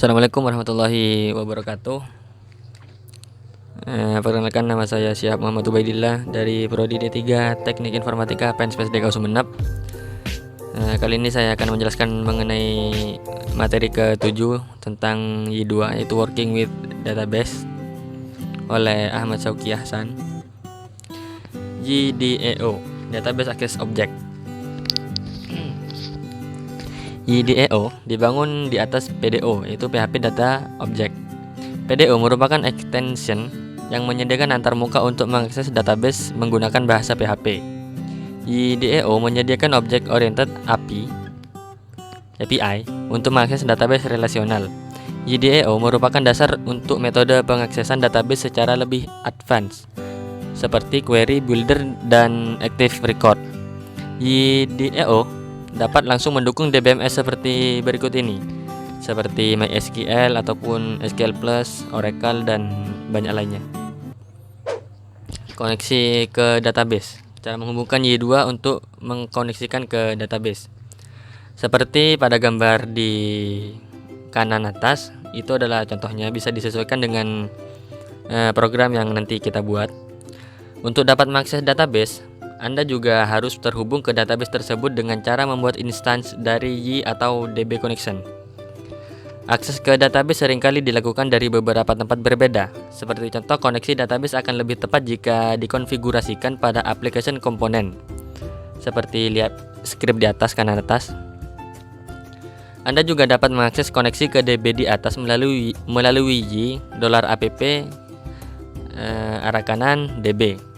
Assalamualaikum warahmatullahi wabarakatuh. Perkenalkan, nama saya Syihab Muhammad Ubaidillah dari Prodi D3 Teknik Informatika PENSPES DKU Sumeneb. Kali ini saya akan menjelaskan mengenai materi ke-7 tentang Y2, yaitu Working with Database oleh Ahmad Syauqi Hasan. YDAO, Database Access Object. YDAO dibangun di atas PDO, yaitu PHP Data Object. PDO merupakan extension yang menyediakan antarmuka untuk mengakses database menggunakan bahasa PHP. YDAO menyediakan Object Oriented API untuk mengakses database relasional. YDAO merupakan dasar untuk metode pengaksesan database secara lebih advance, seperti Query Builder dan Active Record. YDAO dapat langsung mendukung DBMS seperti berikut ini, seperti MySQL ataupun SQL Plus, Oracle, dan banyak lainnya. Koneksi ke database. Cara menghubungkan Y2 untuk mengkoneksikan ke database. Seperti pada gambar di kanan atas, itu adalah contohnya, bisa disesuaikan dengan program yang nanti kita buat. Untuk dapat mengakses database, Anda juga harus terhubung ke database tersebut dengan cara membuat instance dari Y atau DB connection. Akses ke database seringkali dilakukan dari beberapa tempat berbeda. Seperti contoh, koneksi database akan lebih tepat jika dikonfigurasikan pada application komponen. Seperti lihat skrip di atas kanan atas. Anda juga dapat mengakses koneksi ke DB di atas melalui Y $app arah kanan DB.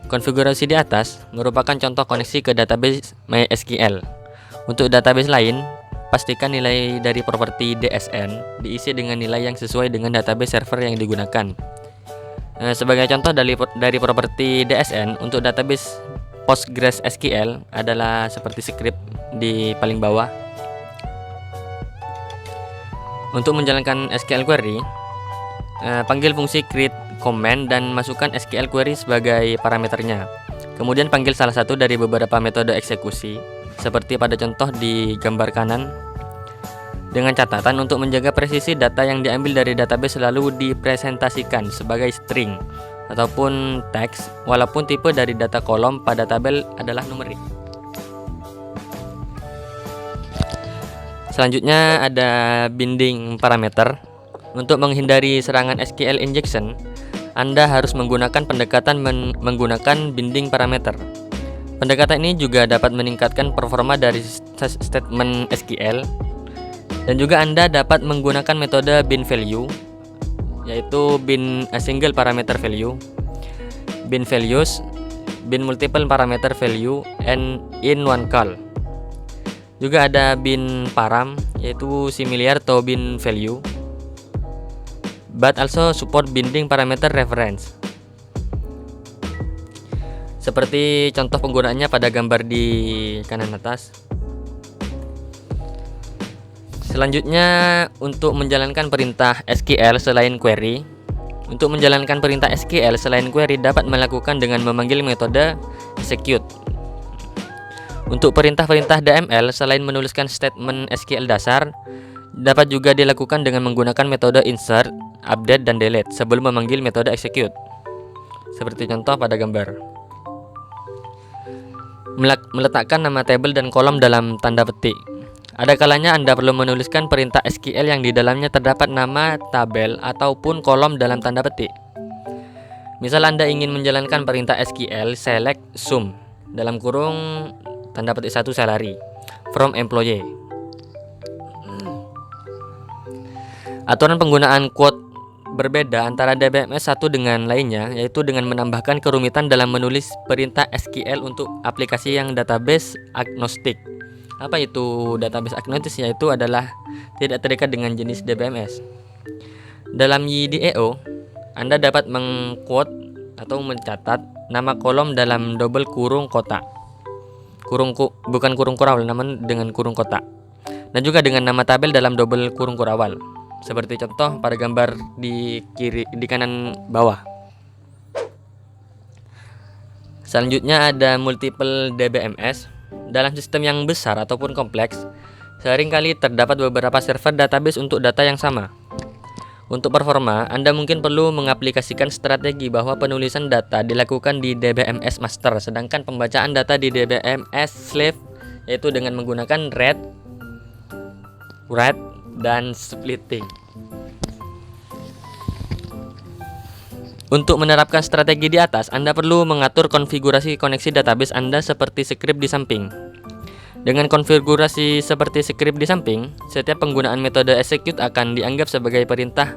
Konfigurasi di atas merupakan contoh koneksi ke database MySQL. Untuk database lain, pastikan nilai dari properti DSN diisi dengan nilai yang sesuai dengan database server yang digunakan. Sebagai contoh dari properti DSN untuk database PostgreSQL adalah seperti skrip di paling bawah. Untuk menjalankan SQL query, panggil fungsi create command dan masukkan SQL query sebagai parameternya. Kemudian panggil salah satu dari beberapa metode eksekusi, seperti pada contoh di gambar kanan. Dengan catatan, untuk menjaga presisi, data yang diambil dari database selalu dipresentasikan sebagai string ataupun teks, walaupun tipe dari data kolom pada tabel adalah numerik. Selanjutnya ada binding parameter. Untuk menghindari serangan SQL injection, Anda harus menggunakan pendekatan menggunakan binding parameter. Pendekatan ini juga dapat meningkatkan performa dari statement SQL, dan juga Anda dapat menggunakan metode bin value, yaitu bin a single parameter value, bin values, bin multiple parameter value, and in one call. Juga ada bin param, yaitu similar to bin value, but also support binding parameter reference. Seperti contoh penggunaannya pada gambar di kanan atas. Selanjutnya, untuk menjalankan perintah SQL selain query. Untuk menjalankan perintah SQL selain query dapat melakukan dengan memanggil metode execute. Untuk perintah-perintah DML selain menuliskan statement SQL dasar, dapat juga dilakukan dengan menggunakan metode insert, update, dan delete sebelum memanggil metode execute. Seperti contoh pada gambar. Meletakkan nama tabel dan kolom dalam tanda petik. Ada kalanya Anda perlu menuliskan perintah SQL yang di dalamnya terdapat nama tabel ataupun kolom dalam tanda petik. Misal Anda ingin menjalankan perintah SQL select sum dalam kurung tanda petik 1 salary from employee. Aturan penggunaan quote berbeda antara DBMS satu dengan lainnya, yaitu dengan menambahkan kerumitan dalam menulis perintah SQL untuk aplikasi yang database agnostik. Apa itu database agnostik? Yaitu adalah tidak terikat dengan jenis DBMS. Dalam YDAO, Anda dapat mengquote atau mencatat nama kolom dalam double kurung kotak. Bukan kurung kurawal, namun dengan kurung kotak. Dan juga dengan nama tabel dalam double kurung kurawal. Seperti contoh pada gambar di kanan bawah. Selanjutnya ada multiple DBMS. Dalam sistem yang besar ataupun kompleks, Seringkali terdapat beberapa server database untuk data yang sama. Untuk performa, Anda mungkin perlu mengaplikasikan strategi bahwa penulisan data dilakukan di DBMS master, sedangkan pembacaan data di DBMS slave, yaitu dengan menggunakan read, write, dan splitting. Untuk menerapkan strategi di atas, Anda perlu mengatur konfigurasi koneksi database Anda seperti skrip di samping. Dengan konfigurasi seperti skrip di samping, setiap penggunaan metode execute akan dianggap sebagai perintah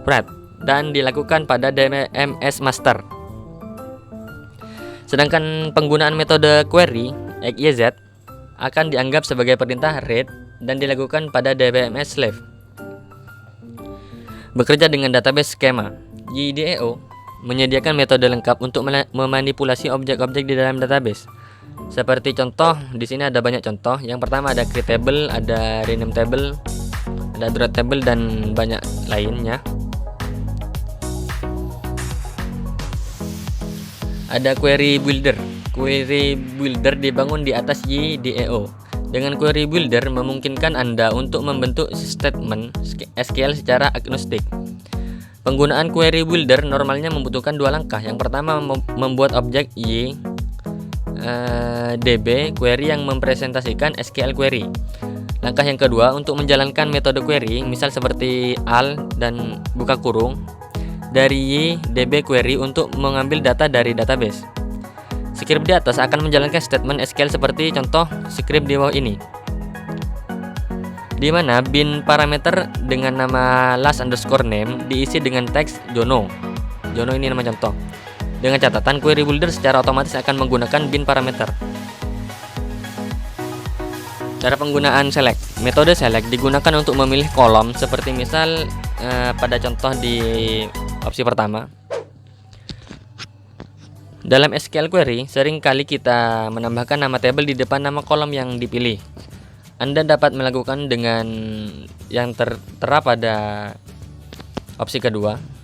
write dan dilakukan pada DBMS master. Sedangkan penggunaan metode query XYZ akan dianggap sebagai perintah read dan dilakukan pada DBMS slave. Bekerja dengan database skema, JDEO menyediakan metode lengkap untuk memanipulasi objek-objek di dalam database. Seperti contoh, di sini ada banyak contoh. Yang pertama ada create table, ada rename table, ada draw table, dan banyak lainnya. Ada query builder. Query builder dibangun di atas JDEO. Dengan query builder memungkinkan Anda untuk membentuk statement SQL secara agnostik. Penggunaan query builder normalnya membutuhkan dua langkah. Yang pertama membuat objek DB query yang mempresentasikan SQL query. Langkah yang kedua untuk menjalankan metode query, misal seperti al dan buka kurung dari DB query untuk mengambil data dari database. Skrip di atas akan menjalankan statement SQL seperti contoh skrip di bawah ini, di mana bin parameter dengan nama last_name diisi dengan teks Jono. Jono ini nama contoh. Dengan catatan, query builder secara otomatis akan menggunakan bin parameter. Cara penggunaan select. Metode select digunakan untuk memilih kolom seperti misal pada contoh di opsi pertama. Dalam SQL query, sering kali kita menambahkan nama table di depan nama kolom yang dipilih. Anda dapat melakukan dengan yang tertera pada opsi kedua.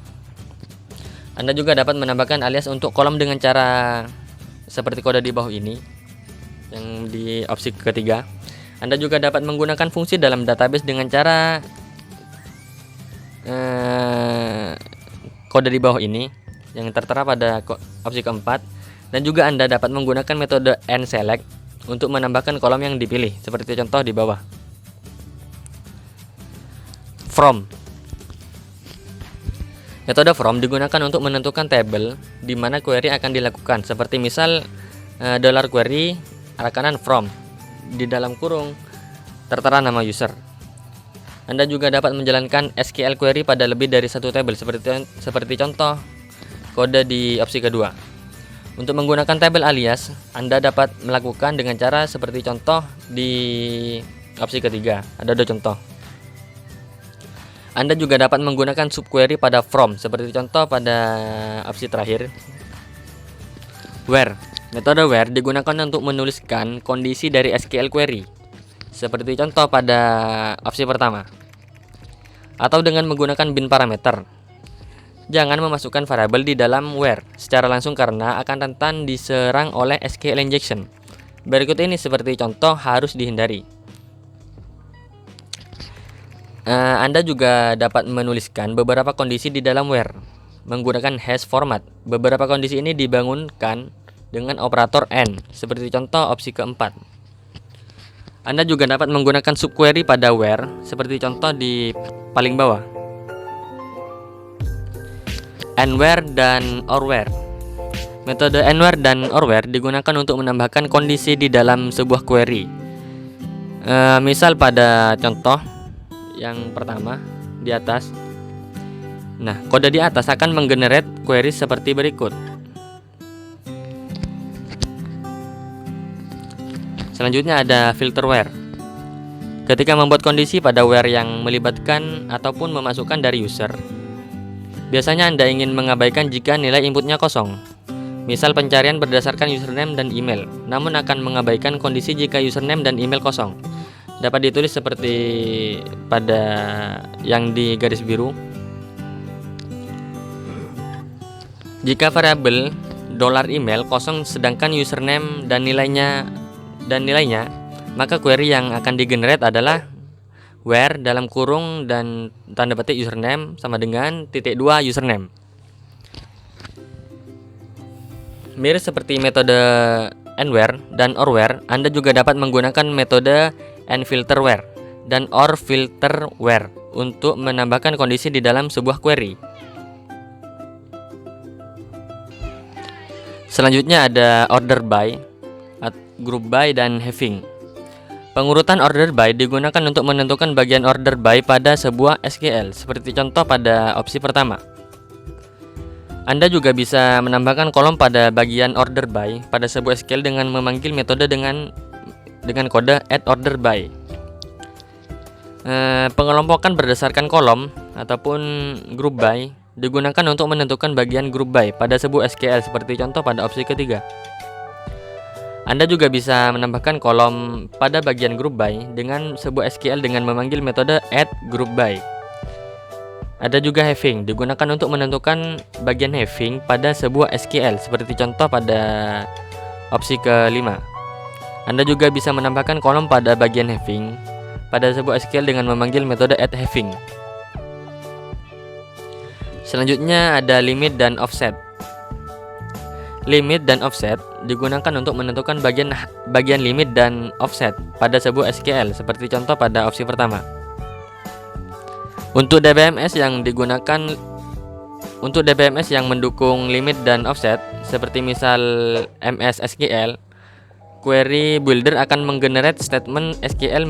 Anda juga dapat menambahkan alias untuk kolom dengan cara seperti kode di bawah ini, yang di opsi ketiga. Anda juga dapat menggunakan fungsi dalam database dengan cara kode di bawah ini, yang tertera pada opsi keempat. Dan juga Anda dapat menggunakan metode nSelect untuk menambahkan kolom yang dipilih, seperti contoh di bawah. From. Metode from digunakan untuk menentukan table di mana query akan dilakukan, seperti misal $query kanan from, di dalam kurung tertera nama user. Anda juga dapat menjalankan SQL query pada lebih dari satu table, seperti contoh kode di opsi kedua. Untuk menggunakan tabel alias, Anda dapat melakukan dengan cara seperti contoh di opsi ketiga. Ada dua contoh. Anda juga dapat menggunakan subquery pada from, seperti contoh pada opsi terakhir. Where. Metode where digunakan untuk menuliskan kondisi dari SQL query, seperti contoh pada opsi pertama. Atau dengan menggunakan bin parameter. Jangan memasukkan variabel di dalam where secara langsung karena akan rentan diserang oleh SQL injection. Berikut ini seperti contoh harus dihindari. Anda juga dapat menuliskan beberapa kondisi di dalam where menggunakan hash format. Beberapa kondisi ini dibangunkan dengan operator AND, seperti contoh opsi keempat. Anda juga dapat menggunakan subquery pada where, seperti contoh di paling bawah. AND_where dan OR_where. Metode AND_where dan OR_where digunakan untuk menambahkan kondisi di dalam sebuah query. Misal pada contoh yang pertama di atas. Nah, kode di atas akan menggenerate query seperti berikut. Selanjutnya ada filter where. Ketika membuat kondisi pada where yang melibatkan ataupun memasukkan dari user, biasanya Anda ingin mengabaikan jika nilai inputnya kosong. Misal pencarian berdasarkan username dan email, namun akan mengabaikan kondisi jika username dan email kosong. Dapat ditulis seperti pada yang di garis biru. Jika variabel $email kosong sedangkan username dan nilainya maka query yang akan digenerate adalah where dalam kurung dan tanda petik username sama dengan titik 2 username. Mirip seperti metode AND-where dan OR-where, Anda juga dapat menggunakan metode AND-filter-where dan OR-filter-where untuk menambahkan kondisi di dalam sebuah query. Selanjutnya ada order by, group by, dan having. Pengurutan order by digunakan untuk menentukan bagian order by pada sebuah SQL, seperti contoh pada opsi pertama. Anda juga bisa menambahkan kolom pada bagian order by pada sebuah SQL dengan memanggil metode dengan kode @orderBy. Pengelompokan berdasarkan kolom ataupun group by digunakan untuk menentukan bagian group by pada sebuah SQL, seperti contoh pada opsi ketiga. Anda juga bisa menambahkan kolom pada bagian group by dengan sebuah SQL dengan memanggil metode @groupby. Ada juga having, digunakan untuk menentukan bagian having pada sebuah SQL, seperti contoh pada opsi kelima. Anda juga bisa menambahkan kolom pada bagian having pada sebuah SQL dengan memanggil metode @having. Selanjutnya ada limit dan offset. Limit dan offset digunakan untuk menentukan bagian limit dan offset pada sebuah SQL, seperti contoh pada opsi pertama. Untuk DBMS yang mendukung limit dan offset, seperti misal MS SQL, query builder akan menggenerate statement SQL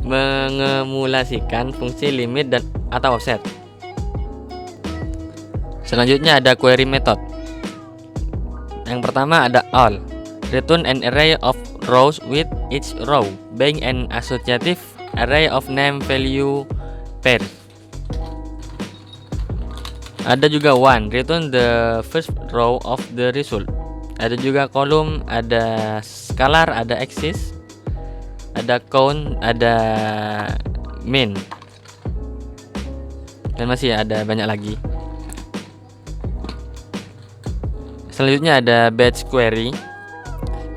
mengemulasikan fungsi limit dan atau offset. Selanjutnya ada query method. Yang pertama ada all. Return an array of rows with each row being an associative array of name value pairs. Ada juga one, return the first row of the result. Ada juga column, ada scalar, ada axis, ada count, ada min, dan masih ada banyak lagi. Selanjutnya ada batch query.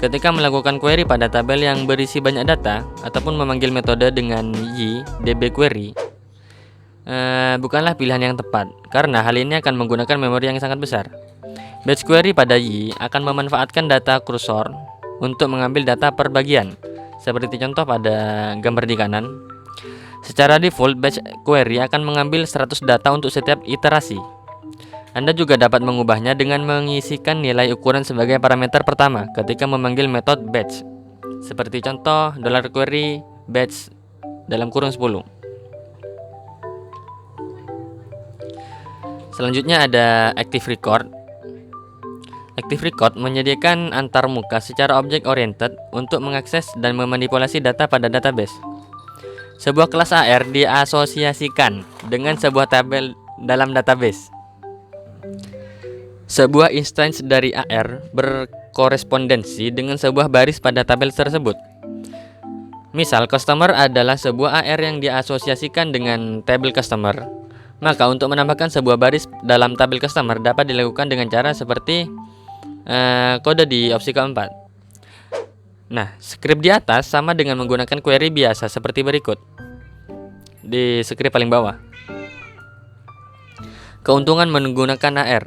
Ketika melakukan query pada tabel yang berisi banyak data ataupun memanggil metode dengan dbQuery, bukanlah pilihan yang tepat karena hal ini akan menggunakan memori yang sangat besar. Batch query pada akan memanfaatkan data kursor untuk mengambil data per bagian, seperti contoh pada gambar di kanan. Secara default, batch query akan mengambil 100 data untuk setiap iterasi. Anda juga dapat mengubahnya dengan mengisikan nilai ukuran sebagai parameter pertama ketika memanggil metode batch, seperti contoh $query batch dalam kurung 10. Selanjutnya ada active record. Active record menyediakan antarmuka secara object oriented untuk mengakses dan memanipulasi data pada database. Sebuah kelas AR diasosiasikan dengan sebuah tabel dalam database. Sebuah instance dari AR berkorespondensi dengan sebuah baris pada tabel tersebut. Misal, customer adalah sebuah AR yang diasosiasikan dengan tabel customer. Maka untuk menambahkan sebuah baris dalam tabel customer dapat dilakukan dengan cara seperti kode di opsi keempat. Nah, script di atas sama dengan menggunakan query biasa seperti berikut. Di script paling bawah. Keuntungan menggunakan AR.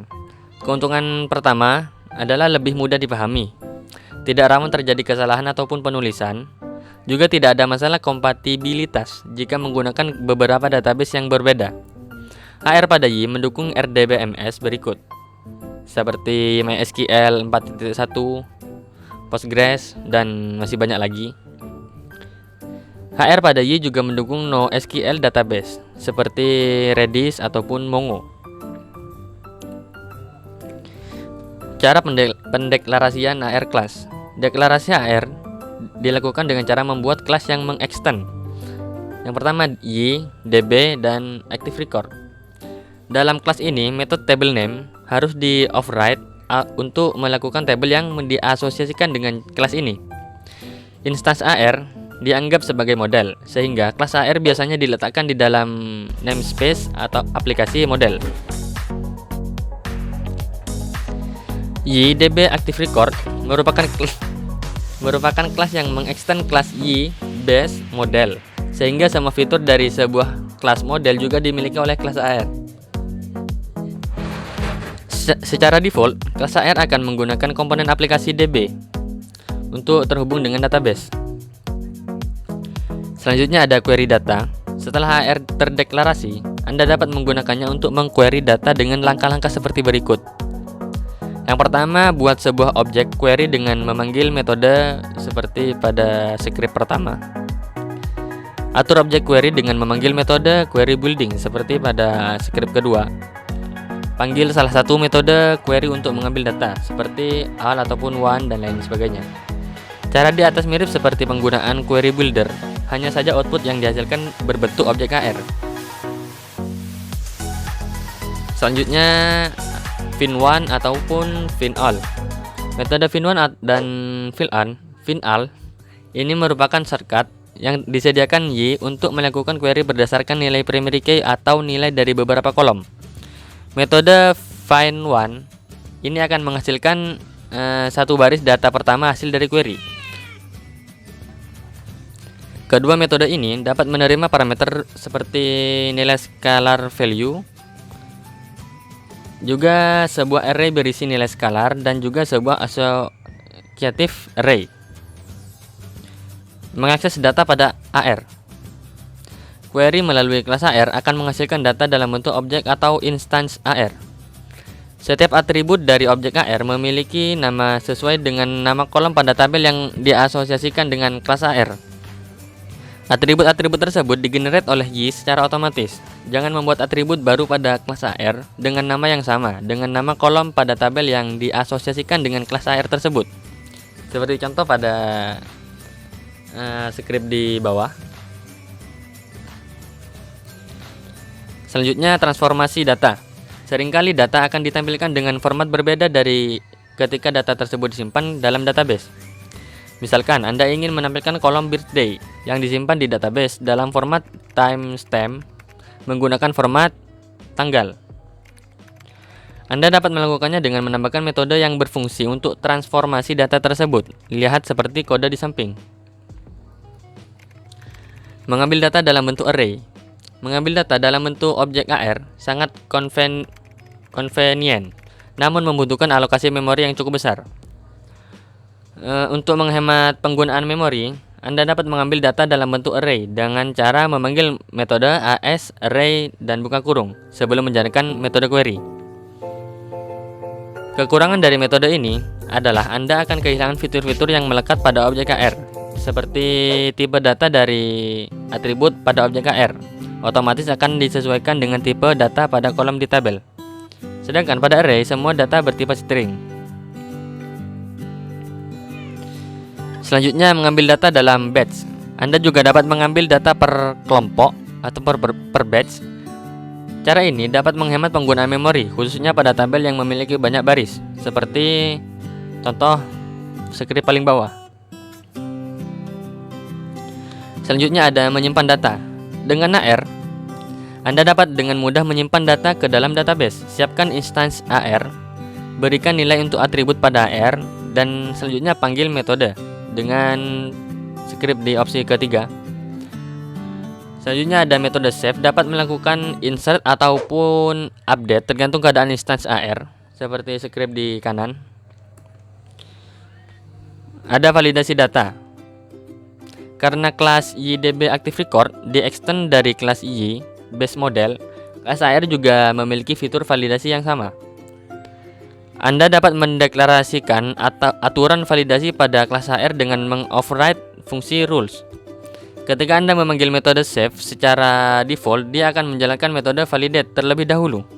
Keuntungan pertama adalah lebih mudah dipahami, tidak rawan terjadi kesalahan ataupun penulisan, juga tidak ada masalah kompatibilitas jika menggunakan beberapa database yang berbeda. AR pada mendukung RDBMS berikut, seperti MySQL 4.1, Postgres, dan masih banyak lagi. HR pada juga mendukung NoSQL database, seperti Redis ataupun Mongo. Cara pendeklarasian AR class. Deklarasi AR dilakukan dengan cara membuat kelas yang mengextend. Yang pertama DB, dan active record. Dalam kelas ini, metode table name harus di override untuk melakukan tabel yang diasosiasikan dengan kelas ini. Instance AR dianggap sebagai model, sehingga kelas AR biasanya diletakkan di dalam namespace atau aplikasi model. YDB Active Record merupakan kelas yang mengextend kelas Y base model, sehingga semua fitur dari sebuah kelas model juga dimiliki oleh kelas AR. Secara default, kelas AR akan menggunakan komponen aplikasi DB untuk terhubung dengan database. Selanjutnya ada query data. Setelah AR terdeklarasi, Anda dapat menggunakannya untuk mengquery data dengan langkah-langkah seperti berikut. Yang pertama, buat sebuah objek query dengan memanggil metode seperti pada script pertama. Atur objek query dengan memanggil metode query building seperti pada script kedua. Panggil salah satu metode query untuk mengambil data seperti all ataupun one dan lain sebagainya. Cara di atas mirip seperti penggunaan query builder, hanya saja output yang dihasilkan berbentuk objek AR. Selanjutnya fin1 ataupun fin_all. Metode fin1 dan fin_all ini merupakan shortcut yang disediakan Y untuk melakukan query berdasarkan nilai primary key atau nilai dari beberapa kolom. Metode find1 ini akan menghasilkan satu baris data pertama hasil dari query. Kedua metode ini dapat menerima parameter seperti nilai scalar value, juga sebuah array berisi nilai scalar, dan juga sebuah associative array. Mengakses data pada AR. Query melalui kelas AR akan menghasilkan data dalam bentuk objek atau instance AR. Setiap atribut dari objek AR memiliki nama sesuai dengan nama kolom pada tabel yang diasosiasikan dengan kelas AR. Atribut-atribut tersebut digenerate oleh Y secara otomatis. Jangan membuat atribut baru pada kelas AR dengan nama yang sama dengan nama kolom pada tabel yang diasosiasikan dengan kelas AR tersebut. Seperti contoh pada script di bawah. Selanjutnya, transformasi data. Seringkali data akan ditampilkan dengan format berbeda dari ketika data tersebut disimpan dalam database. Misalkan Anda ingin menampilkan kolom birthday yang disimpan di database dalam format timestamp menggunakan format tanggal. Anda dapat melakukannya dengan menambahkan metode yang berfungsi untuk transformasi data tersebut. Lihat seperti kode di samping. Mengambil data dalam bentuk array. Mengambil data dalam bentuk objek AR sangat convenient, namun membutuhkan alokasi memori yang cukup besar. Untuk menghemat penggunaan memori, Anda dapat mengambil data dalam bentuk array dengan cara memanggil metode as array dan buka kurung sebelum menjalankan metode query. Kekurangan dari metode ini adalah Anda akan kehilangan fitur-fitur yang melekat pada objek AR, seperti tipe data dari atribut pada objek AR otomatis akan disesuaikan dengan tipe data pada kolom di tabel. Sedangkan pada array, semua data bertipe string. Selanjutnya, mengambil data dalam batch. Anda juga dapat mengambil data per kelompok atau per batch. Cara ini dapat menghemat penggunaan memori, khususnya pada tabel yang memiliki banyak baris, seperti contoh script paling bawah. Selanjutnya ada menyimpan data. Dengan AR, Anda dapat dengan mudah menyimpan data ke dalam database. Siapkan instance AR, berikan nilai untuk atribut pada AR, dan selanjutnya panggil metode dengan script di opsi ketiga. Selanjutnya ada metode save, dapat melakukan insert ataupun update tergantung keadaan instance AR, seperti script di kanan. Ada validasi data. Karena kelas YDB Active Record di-extend dari kelas Y base model, kelas AR juga memiliki fitur validasi yang sama. Anda dapat mendeklarasikan aturan validasi pada kelas AR dengan meng-override fungsi rules. Ketika Anda memanggil metode save, secara default dia akan menjalankan metode validate terlebih dahulu.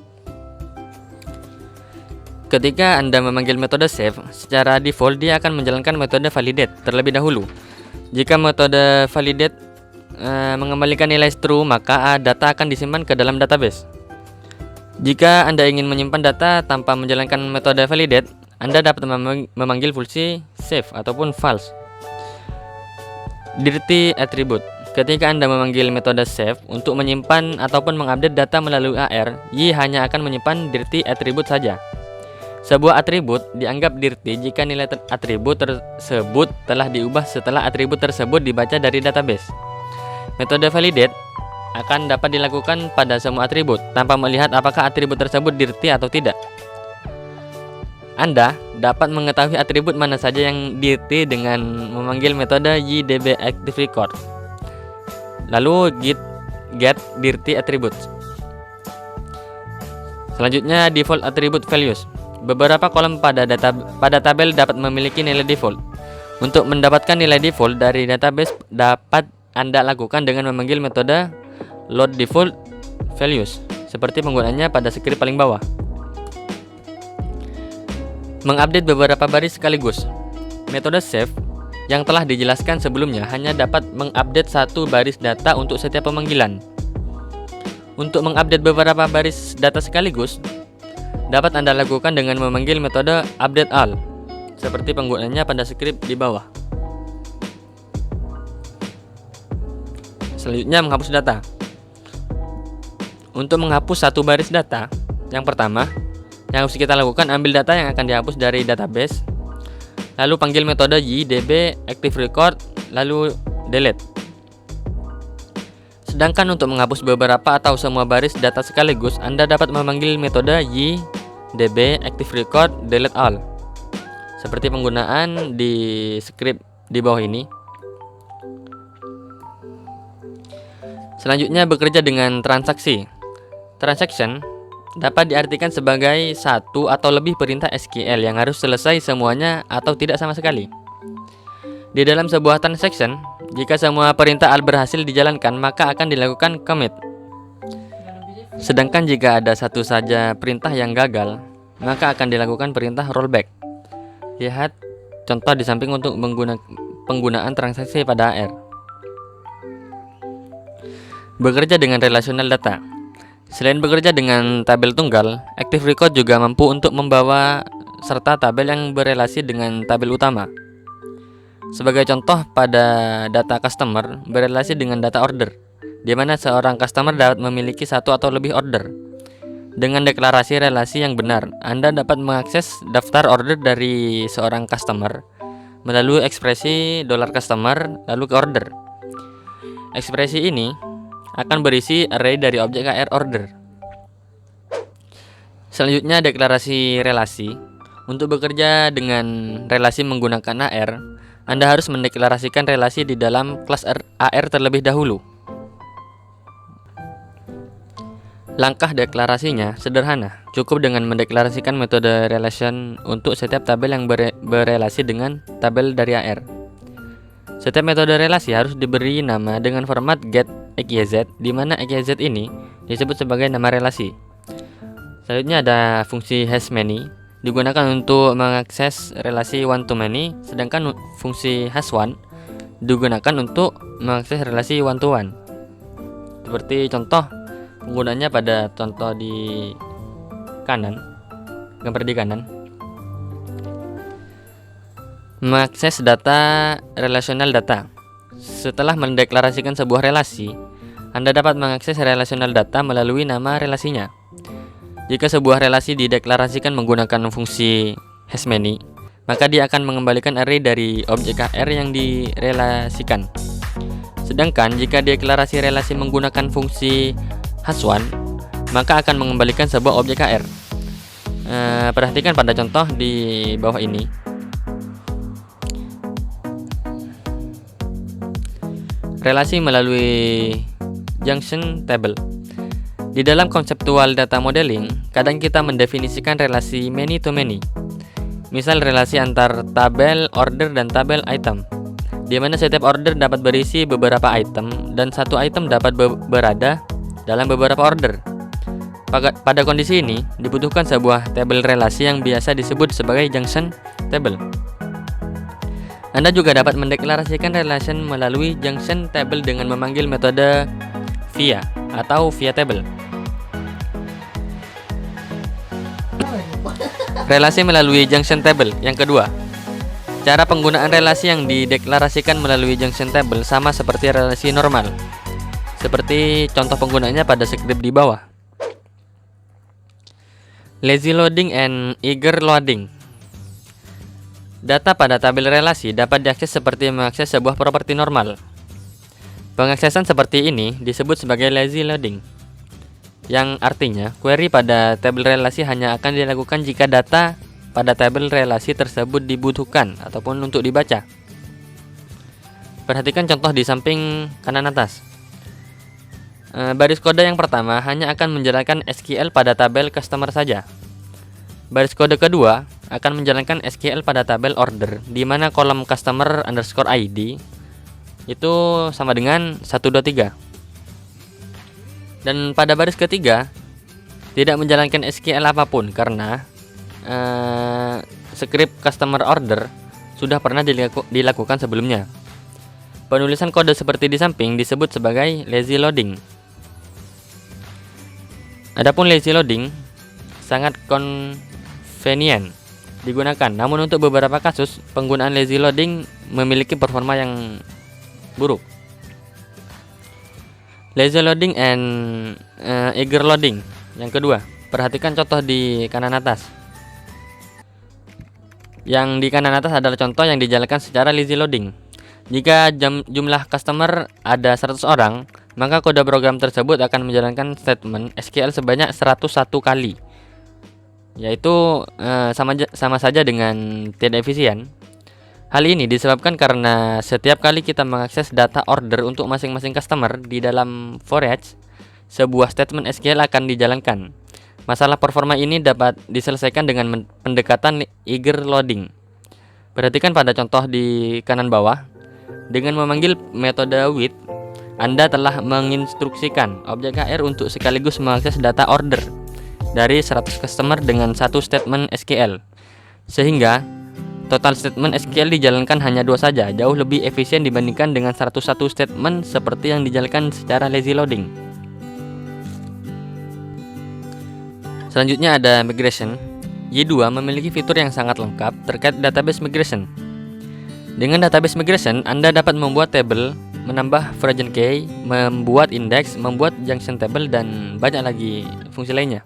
Ketika Anda memanggil metode save, secara default dia akan menjalankan metode validate terlebih dahulu. Jika metode validate mengembalikan nilai true, maka data akan disimpan ke dalam database. Jika Anda ingin menyimpan data tanpa menjalankan metode validate, Anda dapat memanggil fungsi save ataupun false. Dirty attribute. Ketika Anda memanggil metode save untuk menyimpan ataupun mengupdate data melalui AR, Y hanya akan menyimpan dirty attribute saja. Sebuah atribut dianggap dirty jika nilai atribut tersebut telah diubah setelah atribut tersebut dibaca dari database. Metode validate akan dapat dilakukan pada semua atribut tanpa melihat apakah atribut tersebut dirty atau tidak. Anda dapat mengetahui atribut mana saja yang dirty dengan memanggil metode ydbActiveRecord. Lalu get dirty attributes. Selanjutnya, default attribute values. Beberapa kolom pada tabel dapat memiliki nilai default. Untuk mendapatkan nilai default dari database dapat Anda lakukan dengan memanggil metode load default values, seperti penggunaannya pada skrip paling bawah. Mengupdate beberapa baris sekaligus. Metode save yang telah dijelaskan sebelumnya hanya dapat mengupdate satu baris data untuk setiap pemanggilan. Untuk mengupdate beberapa baris data sekaligus, dapat Anda lakukan dengan memanggil metode update all, seperti penggunaannya pada skrip di bawah. Selanjutnya, menghapus data. Untuk menghapus satu baris data, yang pertama yang harus kita lakukan, ambil data yang akan dihapus dari database, lalu panggil metode ydbActiveRecord, lalu delete. Sedangkan untuk menghapus beberapa atau semua baris data sekaligus, Anda dapat memanggil metode ydbActiveRecord delete all, seperti penggunaan di skrip di bawah ini. Selanjutnya, bekerja dengan transaksi. Transaction dapat diartikan sebagai satu atau lebih perintah SQL yang harus selesai semuanya atau tidak sama sekali. Di dalam sebuah transaction, jika semua perintah AL berhasil dijalankan, maka akan dilakukan commit. Sedangkan jika ada satu saja perintah yang gagal, maka akan dilakukan perintah rollback. Lihat contoh di samping untuk penggunaan transaksi pada AR. Bekerja dengan relational data. Selain bekerja dengan tabel tunggal, ActiveRecord juga mampu untuk membawa serta tabel yang berelasi dengan tabel utama. Sebagai contoh, pada data customer berelasi dengan data order, di mana seorang customer dapat memiliki satu atau lebih order. Dengan deklarasi relasi yang benar, Anda dapat mengakses daftar order dari seorang customer melalui ekspresi $customer lalu ke order. Ekspresi ini akan berisi array dari objek AR order. Selanjutnya, deklarasi relasi. Untuk bekerja dengan relasi menggunakan AR, Anda harus mendeklarasikan relasi di dalam kelas AR terlebih dahulu. Langkah deklarasinya sederhana, cukup dengan mendeklarasikan metode relation untuk setiap tabel yang berelasi dengan tabel dari AR. Setiap metode relasi harus diberi nama dengan format getXYZ, di mana XYZ ini disebut sebagai nama relasi. Selanjutnya ada fungsi hashMany, digunakan untuk mengakses relasi one to many, sedangkan fungsi hashOne digunakan untuk mengakses relasi one to one. Seperti contoh penggunaannya pada contoh di kanan, gambar di kanan. Mengakses data relational data. Setelah mendeklarasikan sebuah relasi, Anda dapat mengakses relational data melalui nama relasinya. Jika sebuah relasi dideklarasikan menggunakan fungsi hashMany, maka dia akan mengembalikan array dari objek AR yang direlasikan. Sedangkan jika deklarasi relasi menggunakan fungsi hashOne, maka akan mengembalikan sebuah objek AR. Perhatikan pada contoh di bawah ini. Relasi melalui junction table. Di dalam konseptual data modeling, kadang kita mendefinisikan relasi many to many. Misal relasi antar tabel order dan tabel item, di mana setiap order dapat berisi beberapa item dan satu item dapat berada dalam beberapa order. Pada kondisi ini, dibutuhkan sebuah tabel relasi yang biasa disebut sebagai junction table. Anda juga dapat mendeklarasikan relation melalui junction table dengan memanggil metode via atau via table. Relasi melalui junction table yang kedua. Cara penggunaan relasi yang dideklarasikan melalui junction table sama seperti relasi normal. Seperti contoh penggunaannya pada skrip di bawah. Lazy loading and eager loading. Data pada tabel relasi dapat diakses seperti mengakses sebuah properti normal. Pengaksesan seperti ini disebut sebagai lazy loading, yang artinya query pada tabel relasi hanya akan dilakukan jika data pada tabel relasi tersebut dibutuhkan ataupun untuk dibaca. Perhatikan contoh di samping kanan atas. Baris kode yang pertama hanya akan menjalankan SQL pada tabel customer saja. Baris kode kedua akan menjalankan SQL pada tabel order, di mana kolom customer underscore ID itu sama dengan 123. Dan pada baris ketiga tidak menjalankan SQL apapun karena script customer order sudah pernah dilakukan sebelumnya. Penulisan kode seperti di samping disebut sebagai lazy loading. Adapun lazy loading sangat convenient digunakan, namun untuk beberapa kasus penggunaan lazy loading memiliki performa yang buruk. Lazy loading and eager loading. Yang kedua, perhatikan contoh di kanan atas. Yang di kanan atas adalah contoh yang dijalankan secara lazy loading. Jika jumlah customer ada 100 orang, maka kode program tersebut akan menjalankan statement SQL sebanyak 101 kali. Yaitu sama saja dengan tidak efisien. Hal ini disebabkan karena setiap kali kita mengakses data order untuk masing-masing customer di dalam for each, sebuah statement SQL akan dijalankan. Masalah performa ini dapat diselesaikan dengan pendekatan eager loading. Perhatikan pada contoh di kanan bawah. Dengan memanggil metode with, Anda telah menginstruksikan objek HR untuk sekaligus mengakses data order dari 100 customer dengan satu statement SQL, sehingga total statement SQL dijalankan hanya 2 saja, jauh lebih efisien dibandingkan dengan 101 statement seperti yang dijalankan secara lazy loading. Selanjutnya ada migration. Y2 memiliki fitur yang sangat lengkap terkait database migration. Dengan database migration, Anda dapat membuat tabel, menambah version key, membuat index, membuat junction table, dan banyak lagi fungsi lainnya.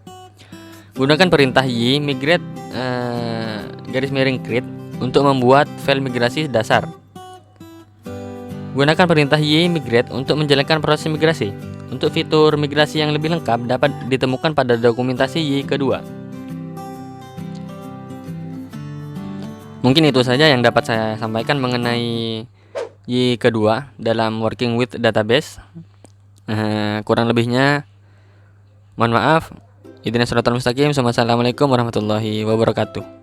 Gunakan perintah y migrate --create untuk membuat file migrasi dasar. Gunakan perintah y migrate untuk menjalankan proses migrasi. Untuk fitur migrasi yang lebih lengkap dapat ditemukan pada dokumentasi y kedua. Mungkin itu saja yang dapat saya sampaikan mengenai y kedua dalam working with database. Kurang lebihnya mohon maaf. Ihdinas shiratal mustaqim. Wassalamualaikum warahmatullahi wabarakatuh.